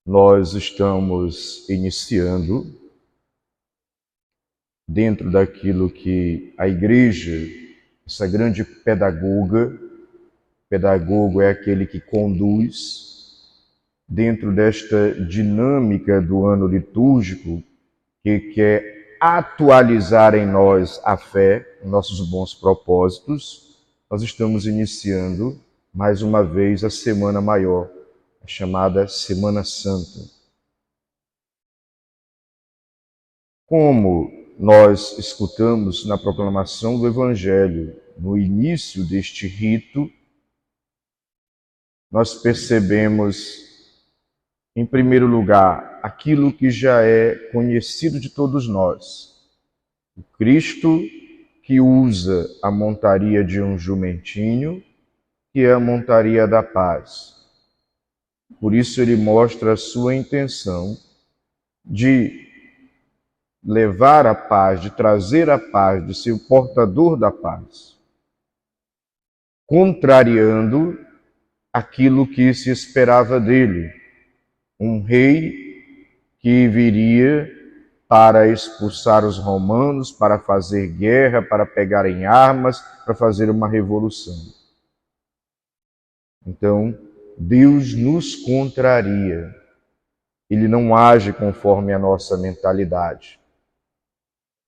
nós estamos iniciando, dentro daquilo que a Igreja, essa grande pedagogo é aquele que conduz, dentro desta dinâmica do ano litúrgico, que quer atualizar em nós a fé, nossos bons propósitos, nós estamos iniciando mais uma vez a Semana Maior, a chamada Semana Santa. Como nós escutamos na proclamação do Evangelho, no início deste rito, nós percebemos, em primeiro lugar, aquilo que já é conhecido de todos nós. O Cristo que usa a montaria de um jumentinho, que é a montaria da paz. Por isso ele mostra a sua intenção de levar a paz, de trazer a paz, de ser o portador da paz, contrariando aquilo que se esperava dele, um rei que viria para expulsar os romanos, para fazer guerra, para pegar em armas, para fazer uma revolução. Então, Deus nos contraria. Ele não age conforme a nossa mentalidade.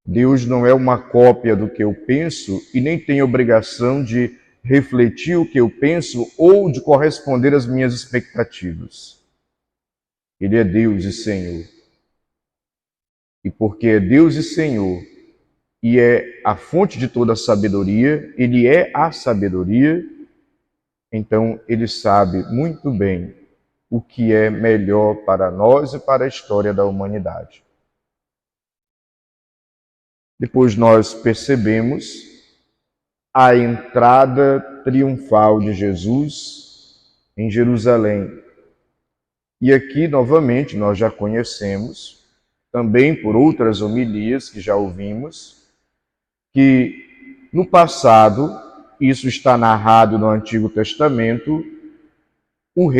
Deus não é uma cópia do que eu penso e nem tem obrigação de refletir o que eu penso ou de corresponder às minhas expectativas. Ele é Deus e Senhor. E porque é Deus e Senhor e é a fonte de toda a sabedoria, Ele é a sabedoria, então Ele sabe muito bem o que é melhor para nós e para a história da humanidade. Depois nós percebemos a entrada triunfal de Jesus em Jerusalém. E aqui, novamente, nós já conhecemos, também por outras homilias que já ouvimos, que no passado, isso está narrado no Antigo Testamento, o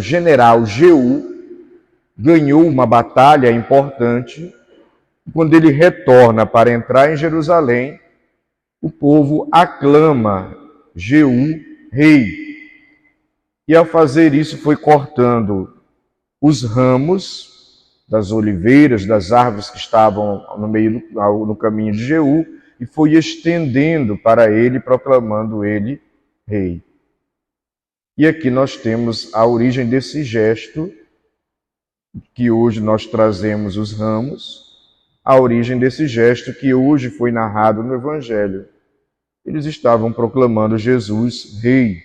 general Jeú ganhou uma batalha importante. Quando ele retorna para entrar em Jerusalém, o povo aclama Jeú rei. E ao fazer isso foi cortando os ramos das oliveiras, das árvores que estavam no caminho de Jeú, e foi estendendo para ele, proclamando ele rei. E aqui nós temos a origem desse gesto, que hoje nós trazemos os ramos, a origem desse gesto que hoje foi narrado no Evangelho. Eles estavam proclamando Jesus rei,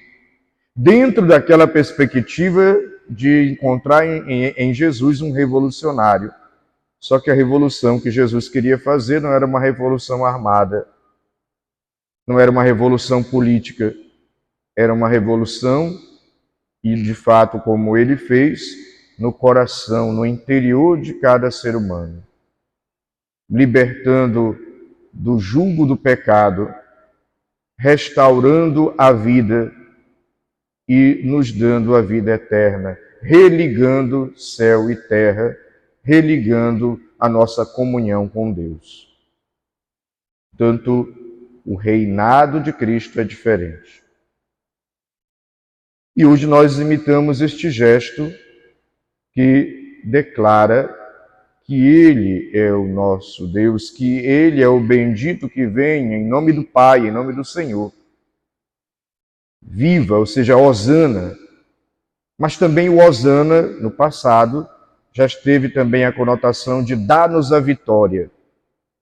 dentro daquela perspectiva de encontrar em Jesus um revolucionário. Só que a revolução que Jesus queria fazer não era uma revolução armada, não era uma revolução política, era uma revolução, e de fato, como ele fez, no coração, no interior de cada ser humano, libertando do jugo do pecado, restaurando a vida e nos dando a vida eterna, religando céu e terra, religando a nossa comunhão com Deus. Portanto, o reinado de Cristo é diferente. E hoje nós imitamos este gesto que declara que Ele é o nosso Deus, que Ele é o bendito que vem em nome do Pai, em nome do Senhor. Viva, ou seja, Hosana. Mas também o Hosana, no passado, já teve também a conotação de dar-nos a vitória.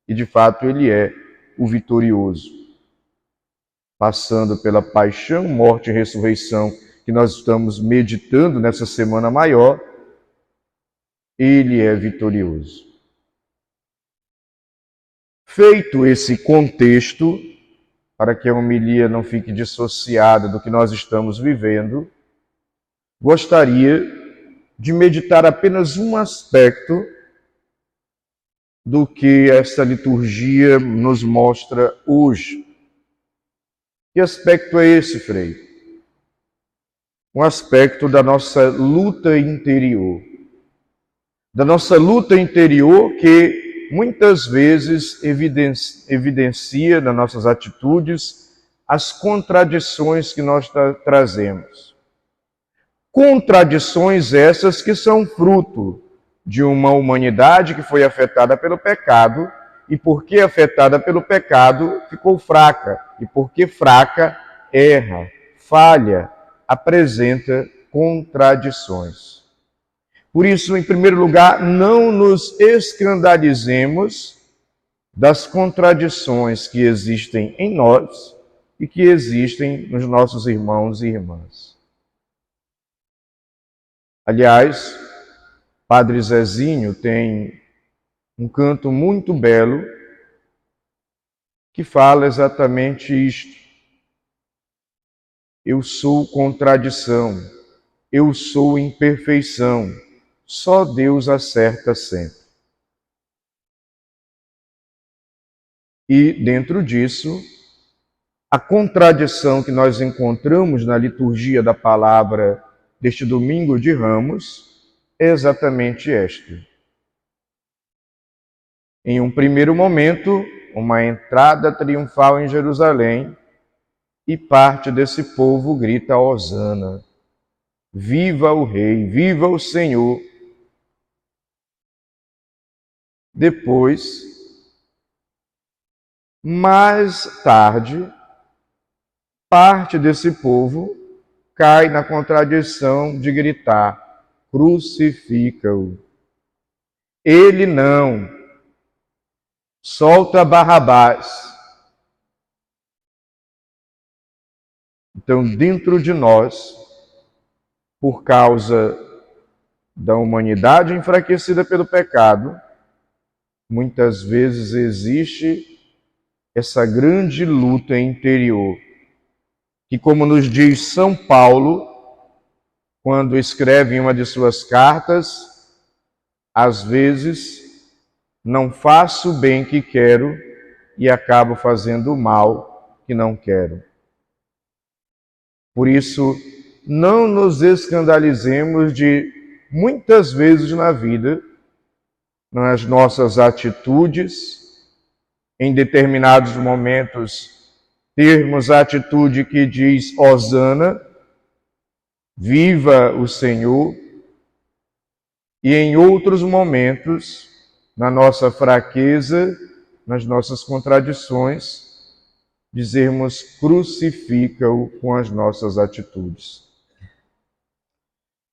E de fato Ele é o vitorioso. Passando pela paixão, morte e ressurreição que nós estamos meditando nessa Semana Maior, Ele é vitorioso. Feito esse contexto, para que a homilia não fique dissociada do que nós estamos vivendo, gostaria de meditar apenas um aspecto do que esta liturgia nos mostra hoje. Que aspecto é esse, Frei? um aspecto da nossa luta interior. Da nossa luta interior que muitas vezes evidencia nas nossas atitudes as contradições que nós trazemos. Contradições essas que são fruto de uma humanidade que foi afetada pelo pecado, e porque afetada pelo pecado, ficou fraca, e porque fraca, erra, falha, apresenta contradições. Por isso, em primeiro lugar, não nos escandalizemos das contradições que existem em nós e que existem nos nossos irmãos e irmãs. Aliás, Padre Zezinho tem um canto muito belo que fala exatamente isto. Eu sou contradição, eu sou imperfeição, só Deus acerta sempre. E dentro disso, a contradição que nós encontramos na liturgia da palavra deste domingo de Ramos é exatamente esta. Em um primeiro momento, uma entrada triunfal em Jerusalém, e parte desse povo grita hosana. Viva o Rei, viva o Senhor. Depois, mais tarde, parte desse povo cai na contradição de gritar: crucifica-o. Ele não. Solta Barrabás. Então, dentro de nós, por causa da humanidade enfraquecida pelo pecado, muitas vezes existe essa grande luta interior, que, como nos diz São Paulo, quando escreve em uma de suas cartas, às vezes não faço o bem que quero e acabo fazendo o mal que não quero. Por isso, não nos escandalizemos de, muitas vezes na vida, nas nossas atitudes, em determinados momentos, termos a atitude que diz hosana, viva o Senhor, e em outros momentos, na nossa fraqueza, nas nossas contradições, dizermos crucifica-o com as nossas atitudes.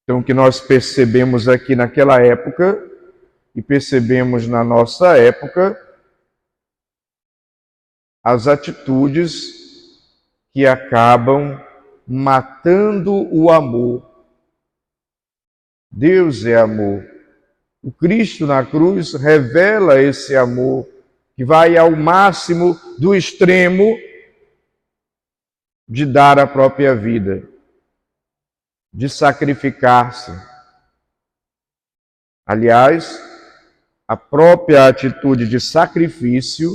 Então, o que nós percebemos aqui naquela época e percebemos na nossa época, as atitudes que acabam matando o amor. Deus é amor. O Cristo na cruz revela esse amor que vai ao máximo do extremo de dar a própria vida, de sacrificar-se. Aliás, a própria atitude de sacrifício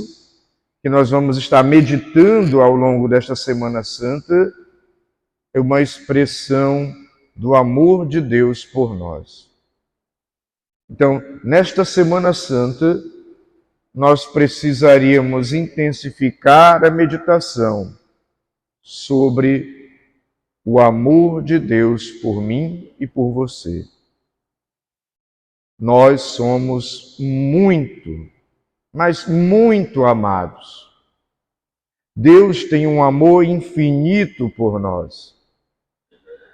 que nós vamos estar meditando ao longo desta Semana Santa é uma expressão do amor de Deus por nós. Então, nesta Semana Santa, nós precisaríamos intensificar a meditação sobre o amor de Deus por mim e por você. Nós somos muito, mas muito amados. Deus tem um amor infinito por nós.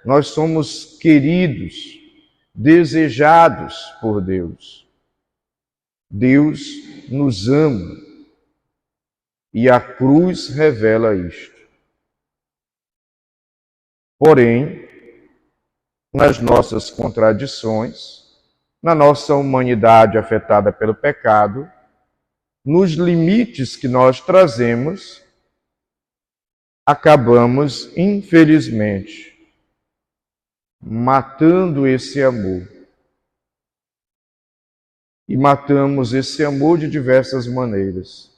Nós somos queridos, desejados por Deus. Deus nos ama e a cruz revela isto. Porém, nas nossas contradições, na nossa humanidade afetada pelo pecado, nos limites que nós trazemos, acabamos, infelizmente, matando esse amor. E matamos esse amor de diversas maneiras.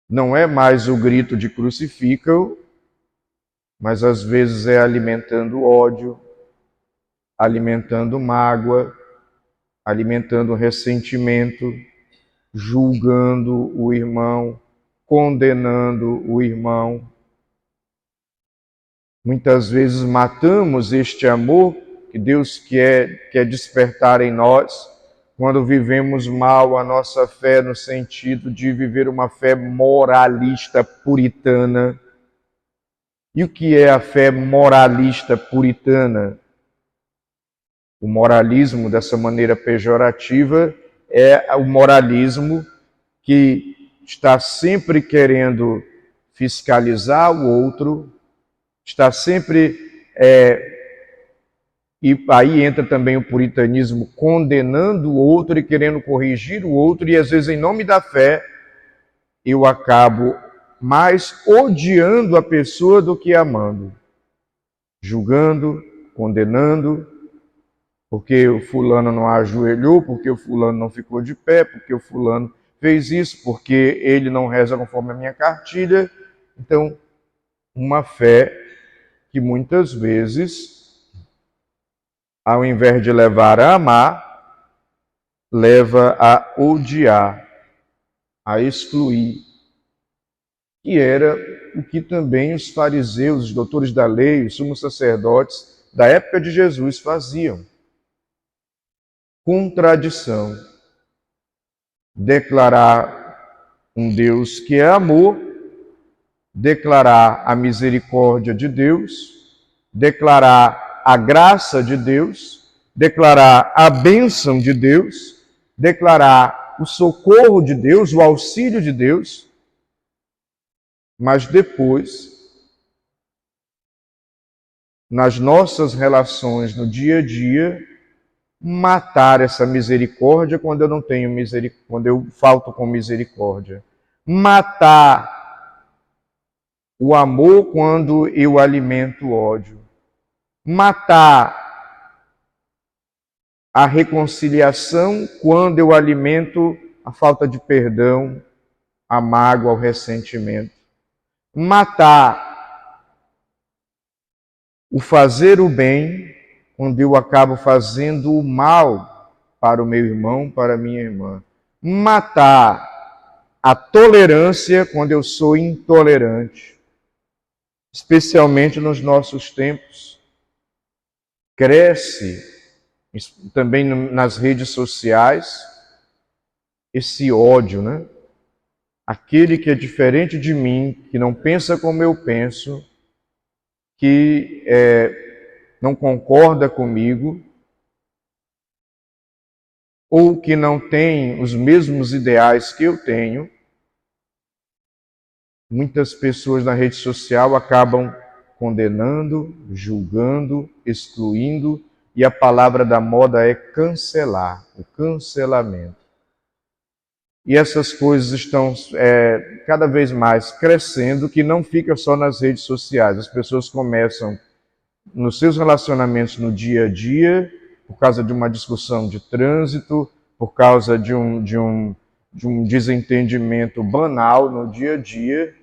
Não é mais o grito de crucifica-o, mas às vezes é alimentando ódio, alimentando mágoa, alimentando ressentimento, julgando o irmão, condenando o irmão. Muitas vezes matamos este amor que Deus quer despertar em nós, quando vivemos mal a nossa fé no sentido de viver uma fé moralista puritana. E o que é a fé moralista puritana? O moralismo, dessa maneira pejorativa, é o moralismo que está sempre querendo fiscalizar o outro, está sempre... E aí entra também o puritanismo, condenando o outro e querendo corrigir o outro, e às vezes, em nome da fé, eu acabo mais odiando a pessoa do que amando, julgando, condenando, porque o fulano não ajoelhou, porque o fulano não ficou de pé, porque o fulano fez isso, porque ele não reza conforme a minha cartilha. Então, uma fé que muitas vezes, ao invés de levar a amar, leva a odiar, a excluir. Que era o que também os fariseus, os doutores da lei, os sumos sacerdotes da época de Jesus faziam. Contradição. Declarar um Deus que é amor, declarar a misericórdia de Deus, declarar a graça de Deus, declarar a bênção de Deus, declarar o socorro de Deus, o auxílio de Deus, mas depois, nas nossas relações no dia a dia, matar essa misericórdia quando eu não tenho misericórdia, quando eu falto com misericórdia. Matar o amor quando eu alimento o ódio. Matar a reconciliação quando eu alimento a falta de perdão, a mágoa, o ressentimento. Matar o fazer o bem quando eu acabo fazendo o mal para o meu irmão, para a minha irmã. Matar a tolerância quando eu sou intolerante. Especialmente nos nossos tempos. Cresce também nas redes sociais esse ódio, né? Aquele que é diferente de mim, que não pensa como eu penso, que não concorda comigo, ou que não tem os mesmos ideais que eu tenho, muitas pessoas na rede social acabam condenando, julgando, excluindo, e a palavra da moda é cancelar, o cancelamento. E essas coisas estão cada vez mais crescendo, que não fica só nas redes sociais. As pessoas começam nos seus relacionamentos no dia a dia, por causa de uma discussão de trânsito, por causa de um desentendimento banal no dia a dia,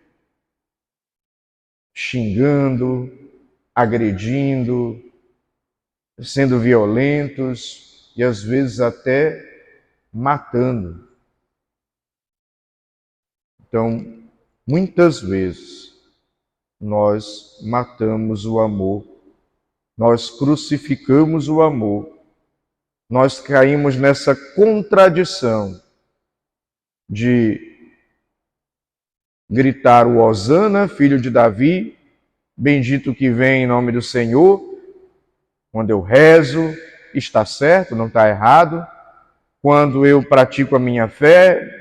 xingando, agredindo, sendo violentos e às vezes até matando. Então, muitas vezes, nós matamos o amor, nós crucificamos o amor, nós caímos nessa contradição de gritar o Hosana, filho de Davi, bendito que vem em nome do Senhor, quando eu rezo, está certo, não está errado, quando eu pratico a minha fé,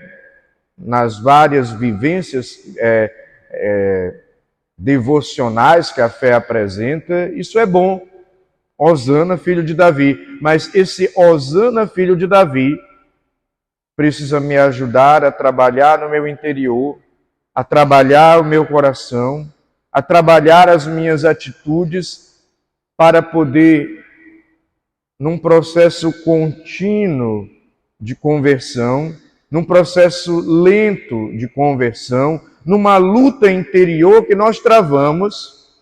nas várias vivências devocionais que a fé apresenta, isso é bom. Hosana, filho de Davi. Mas esse Hosana, filho de Davi, precisa me ajudar a trabalhar no meu interior, a trabalhar o meu coração, a trabalhar as minhas atitudes para poder, num processo contínuo de conversão, num processo lento de conversão, numa luta interior que nós travamos,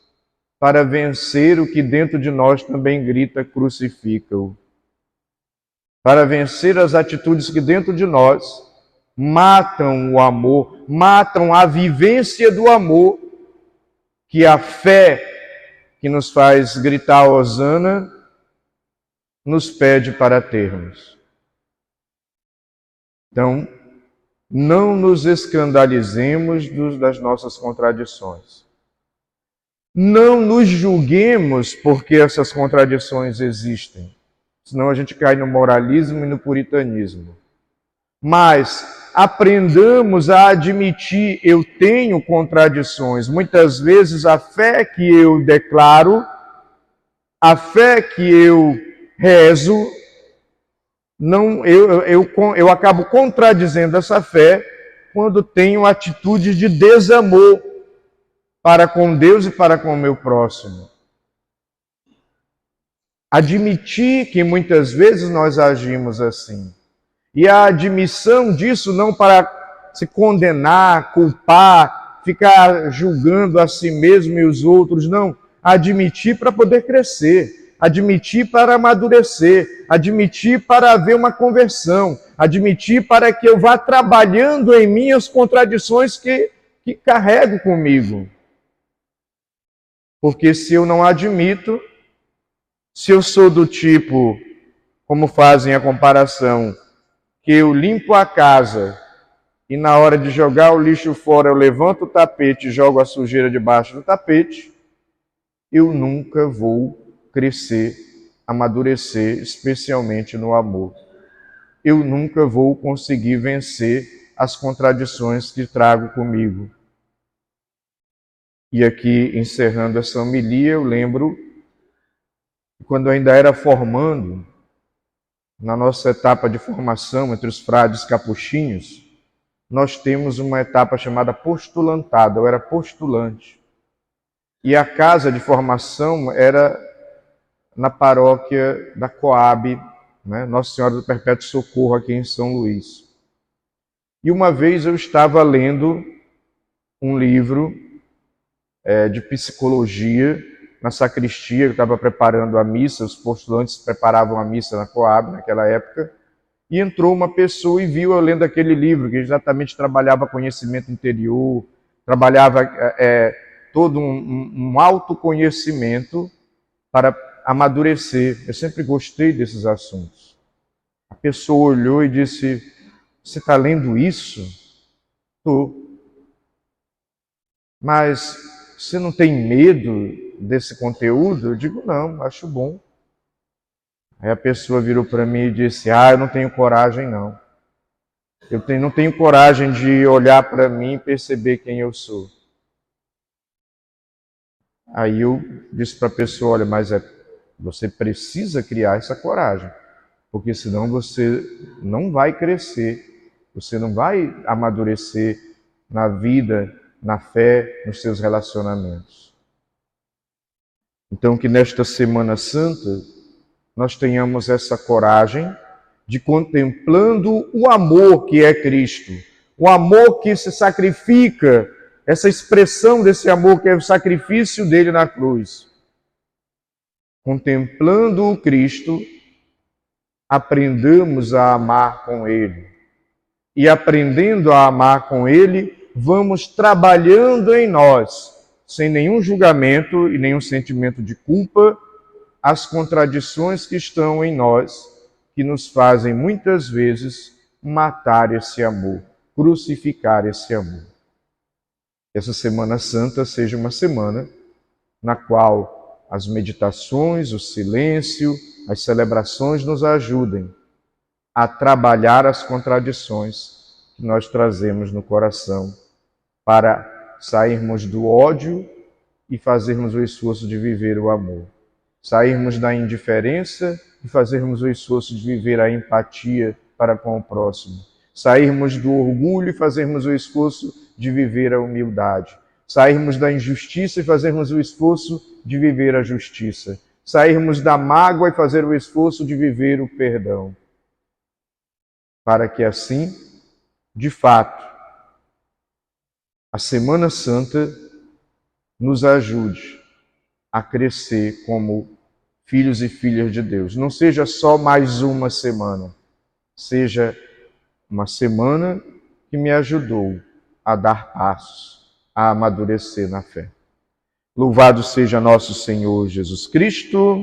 para vencer o que dentro de nós também grita: crucifica-o. Para vencer as atitudes que dentro de nós matam o amor, matam a vivência do amor, que a fé que nos faz gritar hosana nos pede para termos. Então, não nos escandalizemos das nossas contradições. Não nos julguemos porque essas contradições existem. Senão a gente cai no moralismo e no puritanismo. Mas aprendamos a admitir: eu tenho contradições. Muitas vezes a fé que eu declaro, a fé que eu rezo, eu acabo contradizendo essa fé quando tenho atitudes de desamor para com Deus e para com o meu próximo. Admitir que muitas vezes nós agimos assim. E a admissão disso não para se condenar, culpar, ficar julgando a si mesmo e os outros, não. Admitir para poder crescer, admitir para amadurecer, admitir para haver uma conversão, admitir para que eu vá trabalhando em mim as contradições que carrego comigo. Porque se eu não admito, se eu sou do tipo, como fazem a comparação, que eu limpo a casa e na hora de jogar o lixo fora eu levanto o tapete e jogo a sujeira debaixo do tapete, eu nunca vou crescer, amadurecer, especialmente no amor. Eu nunca vou conseguir vencer as contradições que trago comigo. E aqui, encerrando essa homilia, eu lembro quando eu ainda era formando, na nossa etapa de formação entre os frades capuchinhos, nós temos uma etapa chamada postulantado. Eu era postulante. E a casa de formação era na paróquia da Coab, né? Nossa Senhora do Perpétuo Socorro, aqui em São Luís. E uma vez eu estava lendo um livro de psicologia na sacristia, eu estava preparando a missa, os postulantes preparavam a missa na Coab naquela época, e entrou uma pessoa e viu eu lendo aquele livro, que exatamente trabalhava conhecimento interior, trabalhava todo um autoconhecimento para amadurecer. Eu sempre gostei desses assuntos. A pessoa olhou e disse: você está lendo isso? Estou. Mas você não tem medo desse conteúdo? Eu digo: não, acho bom. Aí a pessoa virou para mim e disse: eu não tenho coragem não. Não tenho coragem de olhar para mim e perceber quem eu sou. Aí eu disse para a pessoa: olha, mas você precisa criar essa coragem, porque senão você não vai crescer, você não vai amadurecer na vida, na fé, nos seus relacionamentos. Então, que nesta Semana Santa nós tenhamos essa coragem de, contemplando o amor que é Cristo, o amor que se sacrifica, essa expressão desse amor que é o sacrifício dele na cruz. Contemplando o Cristo, aprendamos a amar com ele. E aprendendo a amar com ele, vamos trabalhando em nós, sem nenhum julgamento e nenhum sentimento de culpa, as contradições que estão em nós, que nos fazem muitas vezes matar esse amor, crucificar esse amor. Essa Semana Santa seja uma semana na qual as meditações, o silêncio, as celebrações nos ajudem a trabalhar as contradições que nós trazemos no coração para sairmos do ódio e fazermos o esforço de viver o amor. Sairmos da indiferença e fazermos o esforço de viver a empatia para com o próximo. Sairmos do orgulho e fazermos o esforço de viver a humildade. Sairmos da injustiça e fazermos o esforço de viver a justiça. Sairmos da mágoa e fazer o esforço de viver o perdão. Para que assim, de fato, a Semana Santa nos ajude a crescer como filhos e filhas de Deus. Não seja só mais uma semana, seja uma semana que me ajudou a dar passos, a amadurecer na fé. Louvado seja nosso Senhor Jesus Cristo.